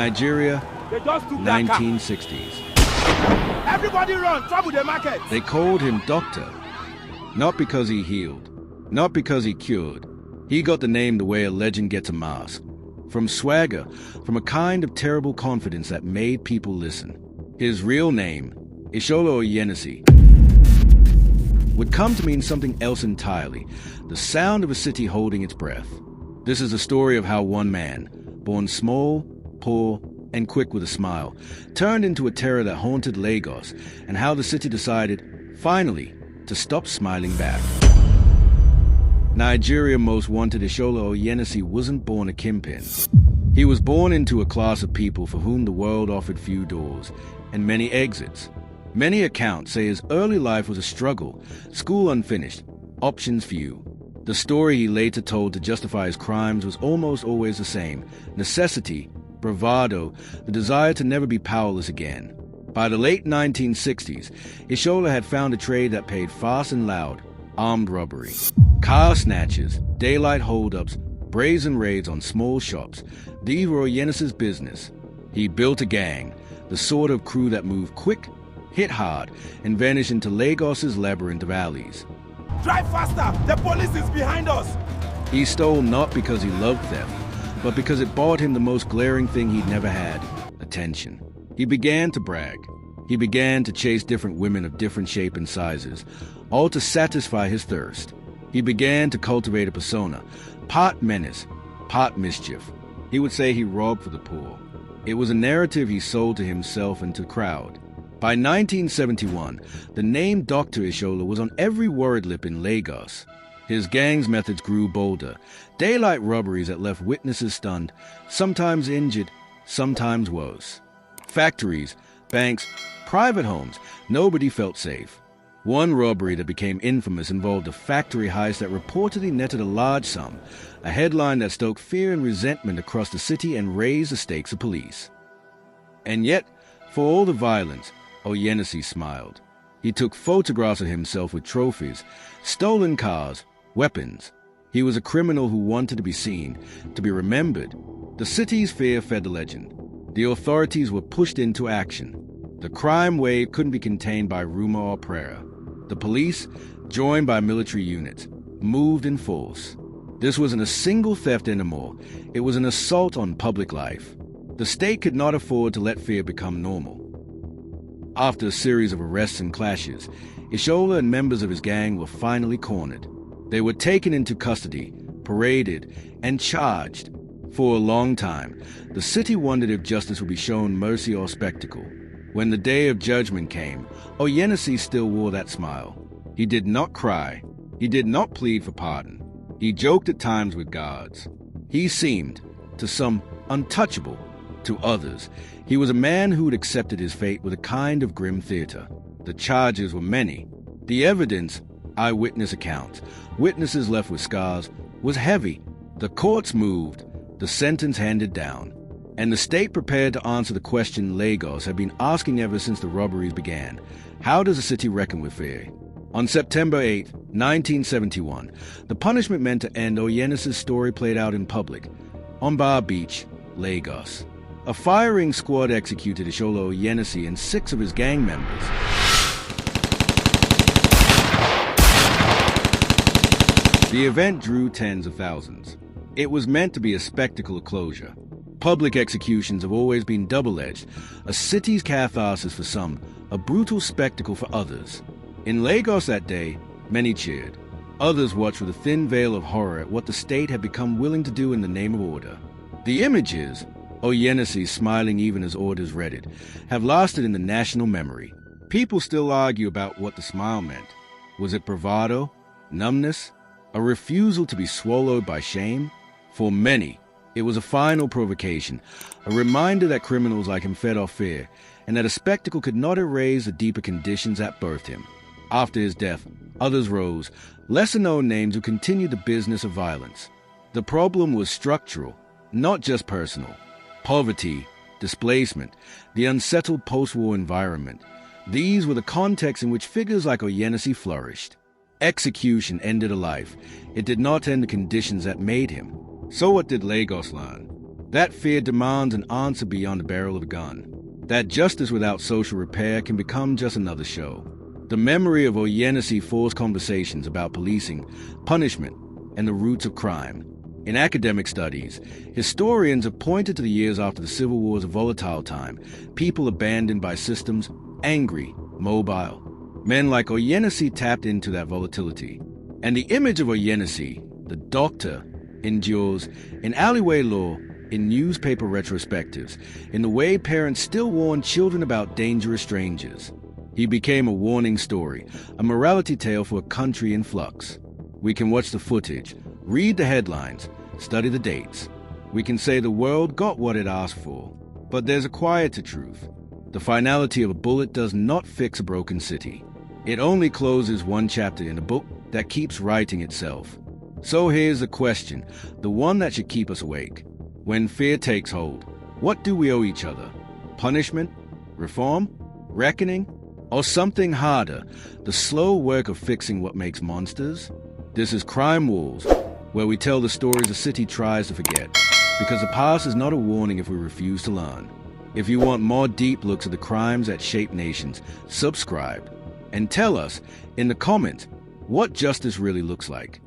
Nigeria, They just took their car. 1960s. Everybody run, trouble the market. They called him Doctor, not because he healed, not because he cured. He got the name the way a legend gets a mask. From swagger, from a kind of terrible confidence that made people listen. His real name, Ishola Oyenusi, would come to mean something else entirely, the sound of a city holding its breath. This is the story of how one man, born small, poor, and quick with a smile, turned into a terror that haunted Lagos, and how the city decided, finally, to stop smiling back. Nigeria's most wanted Ishola Oyenusi wasn't born a kingpin. He was born into a class of people for whom the world offered few doors and many exits. Many accounts say his early life was a struggle, school unfinished, options few. The story he later told to justify his crimes was almost always the same: necessity, bravado, the desire to never be powerless again. By the late 1960s, Ishola had found a trade that paid fast and loud: armed robbery. Car snatches, daylight holdups, brazen raids on small shops. These were Oyenusi's business. He built a gang, the sort of crew that moved quick, hit hard, and vanished into Lagos's labyrinth of alleys. Drive faster! The police is behind us! He stole not because he loved theft, but because it bought him the most glaring thing he'd never had: attention. He began to brag. He began to chase different women of different shape and sizes, all to satisfy his thirst. He began to cultivate a persona, part menace, part mischief. He would say he robbed for the poor. It was a narrative he sold to himself and to the crowd. By 1971, the name Dr. Ishola was on every word lip in Lagos. His gang's methods grew bolder. Daylight robberies that left witnesses stunned, sometimes injured, sometimes worse. Factories, banks, private homes, nobody felt safe. One robbery that became infamous involved a factory heist that reportedly netted a large sum, a headline that stoked fear and resentment across the city and raised the stakes of police. And yet, for all the violence, Oyenusi smiled. He took photographs of himself with trophies, stolen cars, weapons. He was a criminal who wanted to be seen, to be remembered. The city's fear fed the legend. The authorities were pushed into action. The crime wave couldn't be contained by rumor or prayer. The police, joined by military units, moved in force. This wasn't a single theft anymore. It was an assault on public life. The state could not afford to let fear become normal. After a series of arrests and clashes, Ishola and members of his gang were finally cornered. They were taken into custody, paraded, and charged. For a long time, the city wondered if justice would be shown mercy or spectacle. When the day of judgment came, Oyenusi still wore that smile. He did not cry. He did not plead for pardon. He joked at times with guards. He seemed, to some, untouchable. To others, he was a man who had accepted his fate with a kind of grim theater. The charges were many. The evidence, eyewitness accounts, witnesses left with scars, was heavy. The courts moved, the sentence handed down. And the state prepared to answer the question Lagos had been asking ever since the robberies began: how does a city reckon with fear? On September 8, 1971, the punishment meant to end Oyenusi's story played out in public, on Bar Beach, Lagos. A firing squad executed Ishola Oyenusi and 6 of his gang members. The event drew tens of thousands. It was meant to be a spectacle of closure. Public executions have always been double-edged, a city's catharsis for some, a brutal spectacle for others. In Lagos that day, many cheered. Others watched with a thin veil of horror at what the state had become willing to do in the name of order. The images, Oyenusi smiling even as orders read it, have lasted in the national memory. People still argue about what the smile meant. Was it bravado, numbness, a refusal to be swallowed by shame? For many, it was a final provocation, a reminder that criminals like him fed off fear, and that a spectacle could not erase the deeper conditions that birthed him. After his death, others rose, lesser-known names who continued the business of violence. The problem was structural, not just personal. Poverty, displacement, the unsettled post-war environment. These were the contexts in which figures like Oyenusi flourished. Execution ended a life. It did not end the conditions that made him. So what did Lagos learn? That fear demands an answer beyond the barrel of a gun. That justice without social repair can become just another show. The memory of Oyenusi forced conversations about policing, punishment, and the roots of crime. In academic studies, historians have pointed to the years after the Civil War as a volatile time, people abandoned by systems, angry, mobile. Men like Oyenusi tapped into that volatility. And the image of Oyenusi, the doctor, endures in alleyway law, in newspaper retrospectives, in the way parents still warn children about dangerous strangers. He became a warning story, a morality tale for a country in flux. We can watch the footage, read the headlines, study the dates. We can say the world got what it asked for. But there's a quieter truth. The finality of a bullet does not fix a broken city. It only closes one chapter in a book that keeps writing itself. So here's the question, the one that should keep us awake. When fear takes hold, what do we owe each other? Punishment? Reform? Reckoning? Or something harder, the slow work of fixing what makes monsters? This is Crime Walls, where we tell the stories the city tries to forget, because the past is not a warning if we refuse to learn. If you want more deep looks at the crimes that shape nations, subscribe, and tell us in the comments what justice really looks like.